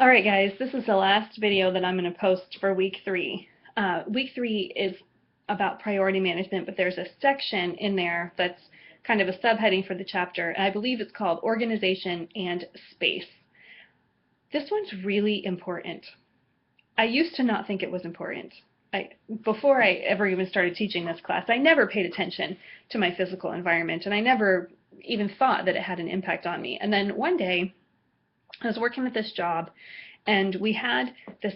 Alright guys, this is the last video that I'm going to post for week 3. Week 3 is about priority management, but there's a section in there that's kind of a subheading for the chapter, and I believe it's called Organization and Space. This one's really important. I used to not think it was important. Before I ever even started teaching this class, I never paid attention to my physical environment, and I never even thought that it had an impact on me. And then one day, I was working at this job, and we had a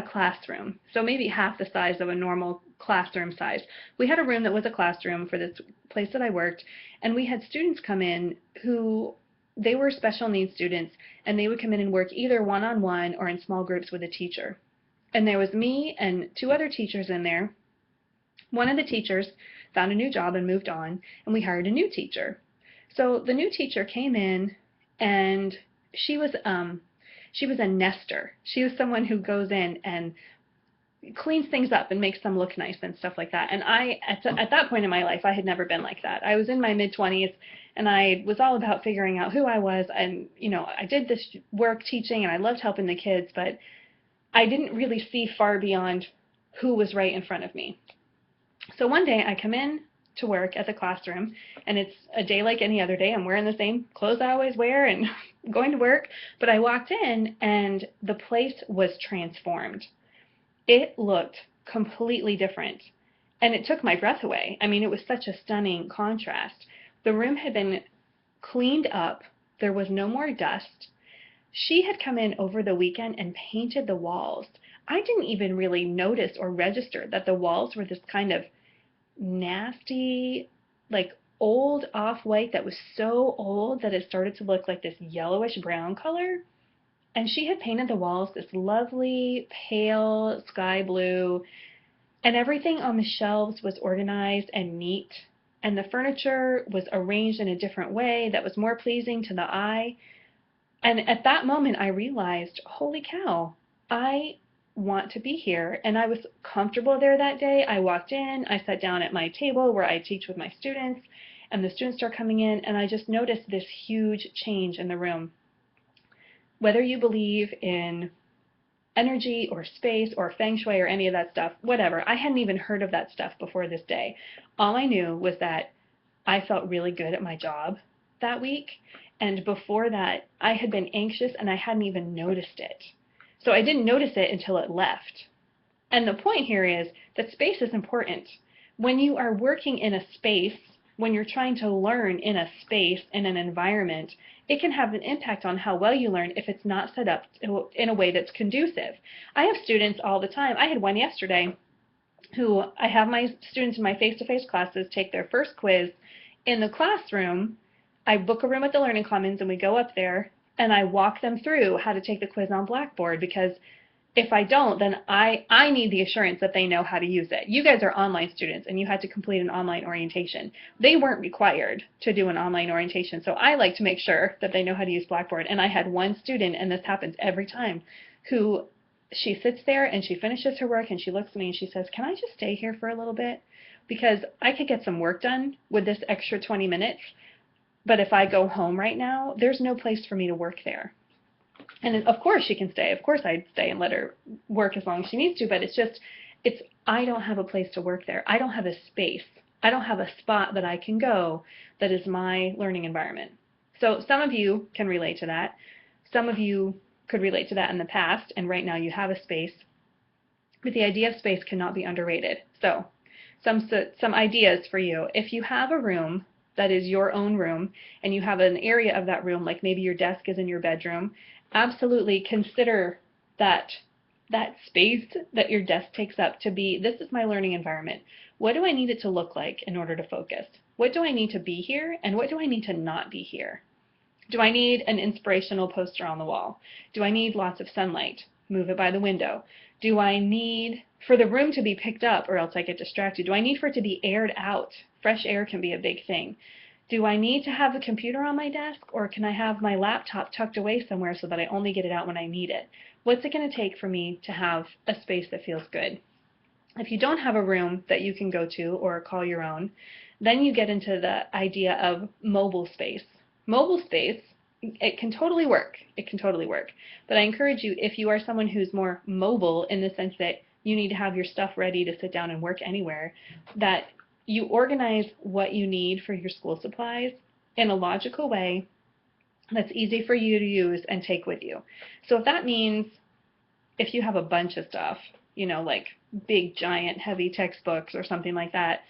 classroom, so maybe half the size of a normal classroom size. We had a room that was a classroom for this place that I worked, and we had students come in who they were special needs students, and they would come in and work either one-on-one or in small groups with a teacher. And there was me and 2 other teachers in there. One of the teachers found a new job and moved on, and we hired a new teacher. So the new teacher came in, and she was a nester. She was someone who goes in and cleans things up and makes them look nice and stuff like that. And at that point in my life, I had never been like that. I was in my mid-20s, and I was all about figuring out who I was. And I did this work teaching, and I loved helping the kids, but I didn't really see far beyond who was right in front of me. So one day I come in to work at the classroom, and it's a day like any other day. I'm wearing the same clothes I always wear and going to work, but I walked in and the place was transformed. It looked completely different, and it took my breath away. I mean, it was such a stunning contrast. The room had been cleaned up. There was no more dust. She had come in over the weekend and painted the walls. I didn't even really notice or register that the walls were this kind of nasty, like old off-white that was so old that it started to look like this yellowish brown color. And she had painted the walls this lovely pale sky blue, and everything on the shelves was organized and neat, and the furniture was arranged in a different way that was more pleasing to the eye. And at that moment I realized, holy cow, I want to be here. And I was comfortable there that day. I walked in, I sat down at my table where I teach with my students, and the students start coming in, and I just noticed this huge change in the room. Whether you believe in energy or space or feng shui or any of that stuff, whatever, I hadn't even heard of that stuff before this day. All I knew was that I felt really good at my job that week, and before that I had been anxious and I hadn't even noticed it. So I didn't notice it until it left. And the point here is that space is important. When you are working in a space, when you're trying to learn in a space, in an environment, it can have an impact on how well you learn if it's not set up in a way that's conducive. I have students all the time. I had one yesterday who I have my students in my face-to-face classes take their first quiz in the classroom. I book a room at the Learning Commons, and we go up there, and I walk them through how to take the quiz on Blackboard, because if I don't, then I need the assurance that they know how to use it. You guys are online students, and you had to complete an online orientation. They weren't required to do an online orientation, so I like to make sure that they know how to use Blackboard. And I had one student, and this happens every time, who she sits there and she finishes her work and she looks at me and she says, "Can I just stay here for a little bit? Because I could get some work done with this extra 20 minutes. But if I go home right now, there's no place for me to work there." And of course she can stay. Of course I'd stay and let her work as long as she needs to, but I don't have a place to work there. I don't have a space. I don't have a spot that I can go that is my learning environment. So some of you can relate to that. Some of you could relate to that in the past, and right now you have a space. But the idea of space cannot be underrated. So some ideas for you. If you have a room that is your own room, and you have an area of that room, like maybe your desk is in your bedroom, absolutely consider that space that your desk takes up to be, this is my learning environment. What do I need it to look like in order to focus? What do I need to be here, and what do I need to not be here? Do I need an inspirational poster on the wall? Do I need lots of sunlight? Move it by the window. Do I need for the room to be picked up, or else I get distracted? Do I need for it to be aired out? Fresh air can be a big thing. Do I need to have a computer on my desk, or can I have my laptop tucked away somewhere so that I only get it out when I need it? What's it going to take for me to have a space that feels good? If you don't have a room that you can go to or call your own, then you get into the idea of mobile space. Mobile space it can totally work. It can totally work. But I encourage you, if you are someone who's more mobile in the sense that you need to have your stuff ready to sit down and work anywhere, that you organize what you need for your school supplies in a logical way that's easy for you to use and take with you. So if that means if you have a bunch of stuff, like big, giant, heavy textbooks or something like that,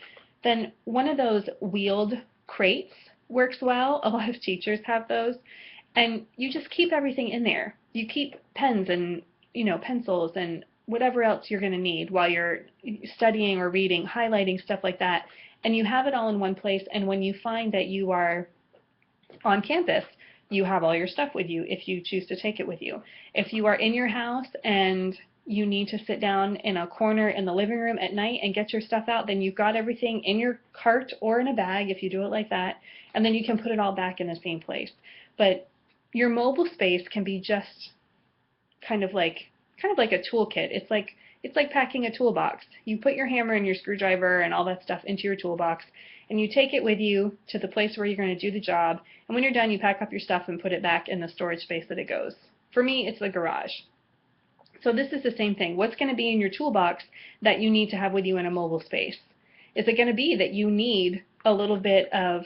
then one of those wheeled crates works well. A lot of teachers have those. And you just keep everything in there. You keep pens and, pencils and whatever else you're going to need while you're studying or reading, highlighting, stuff like that. And you have it all in one place. And when you find that you are on campus, you have all your stuff with you if you choose to take it with you. If you are in your house and you need to sit down in a corner in the living room at night and get your stuff out, then you've got everything in your cart or in a bag if you do it like that, and then you can put it all back in the same place. But your mobile space can be just kind of like a toolkit. It's like packing a toolbox. You put your hammer and your screwdriver and all that stuff into your toolbox, and you take it with you to the place where you're going to do the job. And when you're done, you pack up your stuff and put it back in the storage space that it goes. For me, it's the garage. So this is the same thing. What's going to be in your toolbox that you need to have with you in a mobile space? Is it going to be that you need a little bit of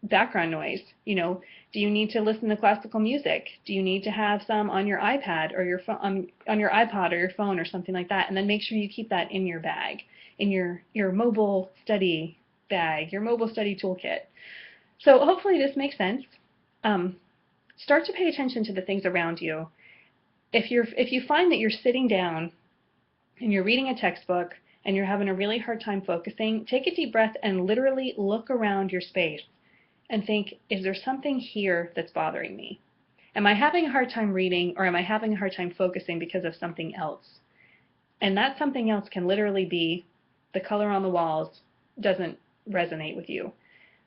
background noise? Do you need to listen to classical music? Do you need to have some on your iPad or your phone, on your iPod or your phone or something like that? And then make sure you keep that in your bag, in your mobile study bag, your mobile study toolkit. So hopefully this makes sense. Start to pay attention to the things around you. If you find that you're sitting down and you're reading a textbook and you're having a really hard time focusing, take a deep breath and literally look around your space and think, is there something here that's bothering me? Am I having a hard time reading, or am I having a hard time focusing because of something else? And that something else can literally be the color on the walls doesn't resonate with you.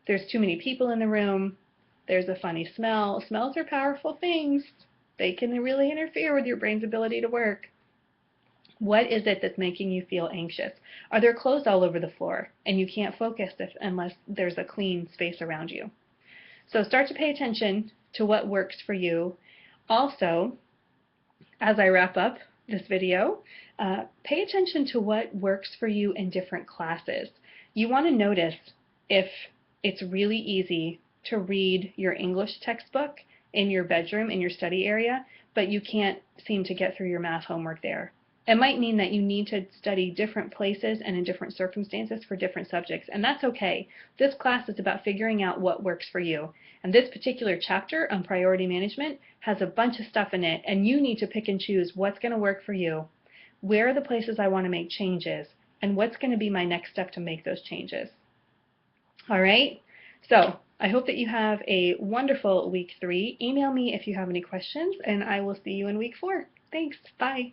There's too many people in the room. There's a funny smell. Smells are powerful things. They can really interfere with your brain's ability to work. What is it that's making you feel anxious? Are there clothes all over the floor and you can't focus unless there's a clean space around you? So start to pay attention to what works for you. Also, as I wrap up this video, pay attention to what works for you in different classes. You want to notice if it's really easy to read your English textbook in your bedroom, in your study area, but you can't seem to get through your math homework there. It might mean that you need to study different places and in different circumstances for different subjects, and that's okay. This class is about figuring out what works for you. And this particular chapter on priority management has a bunch of stuff in it, and you need to pick and choose what's going to work for you, where are the places I want to make changes, and what's going to be my next step to make those changes. All right? So I hope that you have a wonderful week 3. Email me if you have any questions, and I will see you in week 4. Thanks. Bye.